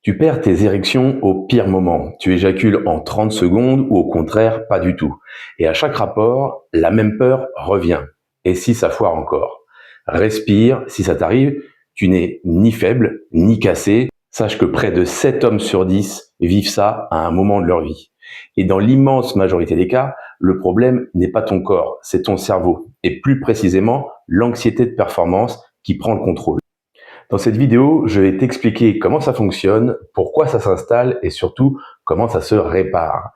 Tu perds tes érections au pire moment. Tu éjacules en 30 secondes ou au contraire, pas du tout. Et à chaque rapport, la même peur revient. Et si ça foire encore? Respire, si ça t'arrive, tu n'es ni faible, ni cassé. Sache que près de 7 hommes sur 10 vivent ça à un moment de leur vie. Et dans l'immense majorité des cas, le problème n'est pas ton corps, c'est ton cerveau. Et plus précisément, l'anxiété de performance qui prend le contrôle. Dans cette vidéo, je vais t'expliquer comment ça fonctionne, pourquoi ça s'installe et surtout comment ça se répare.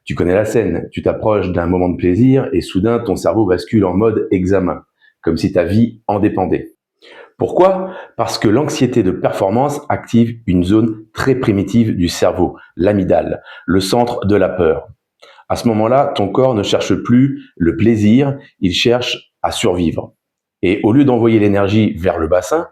Tu connais la scène, tu t'approches d'un moment de plaisir et soudain ton cerveau bascule en mode examen, comme si ta vie en dépendait. Pourquoi? Parce que l'anxiété de performance active une zone très primitive du cerveau, l'amygdale, le centre de la peur. À ce moment-là, ton corps ne cherche plus le plaisir, il cherche à survivre. Et au lieu d'envoyer l'énergie vers le bassin,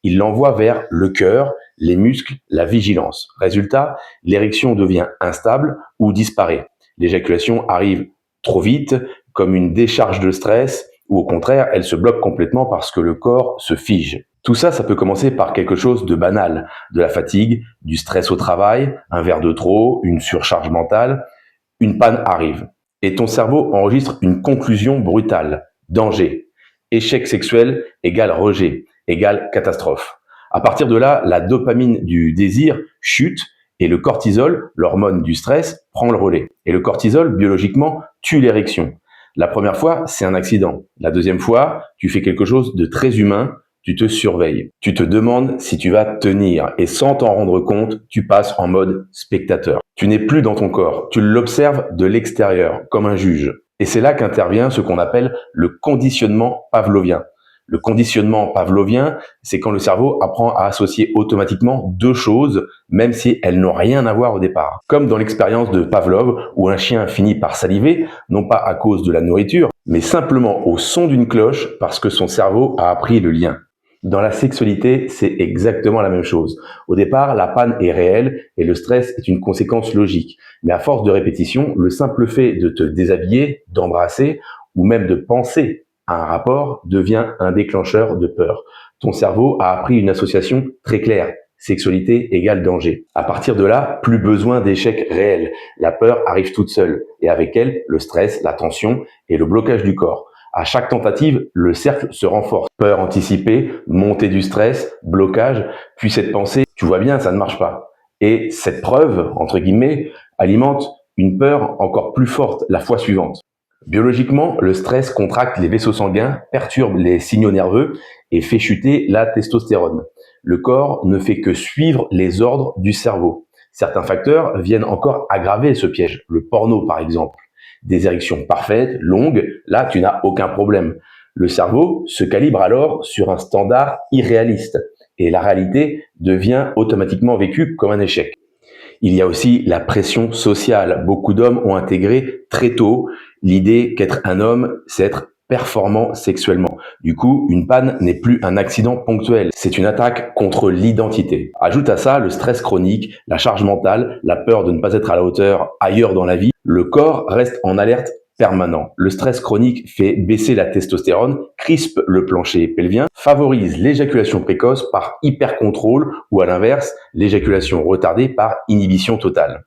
il l'envoie vers le cœur, les muscles, la vigilance. Résultat, l'érection devient instable ou disparaît. L'éjaculation arrive trop vite, comme une décharge de stress, ou au contraire, elle se bloque complètement parce que le corps se fige. Tout ça, ça peut commencer par quelque chose de banal, de la fatigue, du stress au travail, un verre de trop, une surcharge mentale. Une panne arrive et ton cerveau enregistre une conclusion brutale. Danger. Échec sexuel égale rejet, égale catastrophe. À partir de là, la dopamine du désir chute et le cortisol, l'hormone du stress, prend le relais. Et le cortisol, biologiquement, tue l'érection. La première fois, c'est un accident. La deuxième fois, tu fais quelque chose de très humain, tu te surveilles. Tu te demandes si tu vas tenir et sans t'en rendre compte, tu passes en mode spectateur. Tu n'es plus dans ton corps, tu l'observes de l'extérieur, comme un juge. Et c'est là qu'intervient ce qu'on appelle le conditionnement pavlovien. Le conditionnement pavlovien, c'est quand le cerveau apprend à associer automatiquement deux choses, même si elles n'ont rien à voir au départ. Comme dans l'expérience de Pavlov, où un chien finit par saliver, non pas à cause de la nourriture, mais simplement au son d'une cloche, parce que son cerveau a appris le lien. Dans la sexualité, c'est exactement la même chose. Au départ, la panne est réelle et le stress est une conséquence logique. Mais à force de répétition, le simple fait de te déshabiller, d'embrasser ou même de penser à un rapport devient un déclencheur de peur. Ton cerveau a appris une association très claire. Sexualité égale danger. À partir de là, plus besoin d'échecs réels. La peur arrive toute seule et avec elle, le stress, la tension et le blocage du corps. À chaque tentative, le cercle se renforce. Peur anticipée, montée du stress, blocage, puis cette pensée, tu vois bien, ça ne marche pas. Et cette preuve, entre guillemets, alimente une peur encore plus forte la fois suivante. Biologiquement, le stress contracte les vaisseaux sanguins, perturbe les signaux nerveux et fait chuter la testostérone. Le corps ne fait que suivre les ordres du cerveau. Certains facteurs viennent encore aggraver ce piège. Le porno, par exemple. Des érections parfaites, longues, là tu n'as aucun problème. Le cerveau se calibre alors sur un standard irréaliste et la réalité devient automatiquement vécue comme un échec. Il y a aussi la pression sociale. Beaucoup d'hommes ont intégré très tôt l'idée qu'être un homme, c'est être performant sexuellement. Du coup, une panne n'est plus un accident ponctuel, c'est une attaque contre l'identité. Ajoute à ça le stress chronique, la charge mentale, la peur de ne pas être à la hauteur ailleurs dans la vie. Le corps reste en alerte permanent. Le stress chronique fait baisser la testostérone, crispe le plancher pelvien, favorise l'éjaculation précoce par hypercontrôle ou à l'inverse, l'éjaculation retardée par inhibition totale.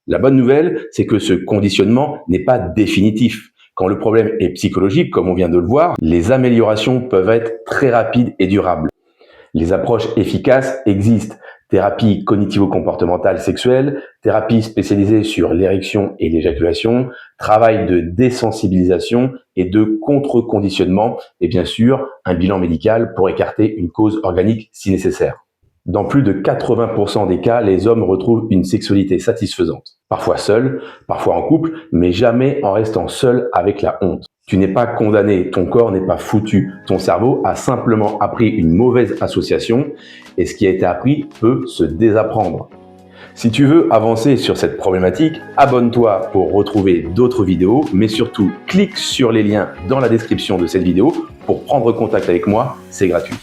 La bonne nouvelle, c'est que ce conditionnement n'est pas définitif. Quand le problème est psychologique, comme on vient de le voir, les améliorations peuvent être très rapides et durables. Les approches efficaces existent. Thérapie cognitivo-comportementale sexuelle, thérapie spécialisée sur l'érection et l'éjaculation, travail de désensibilisation et de contre-conditionnement et bien sûr un bilan médical pour écarter une cause organique si nécessaire. Dans plus de 80% des cas, les hommes retrouvent une sexualité satisfaisante. Parfois seul, parfois en couple, mais jamais en restant seul avec la honte. Tu n'es pas condamné, ton corps n'est pas foutu. Ton cerveau a simplement appris une mauvaise association et ce qui a été appris peut se désapprendre. Si tu veux avancer sur cette problématique, abonne-toi pour retrouver d'autres vidéos, mais surtout clique sur les liens dans la description de cette vidéo pour prendre contact avec moi, c'est gratuit.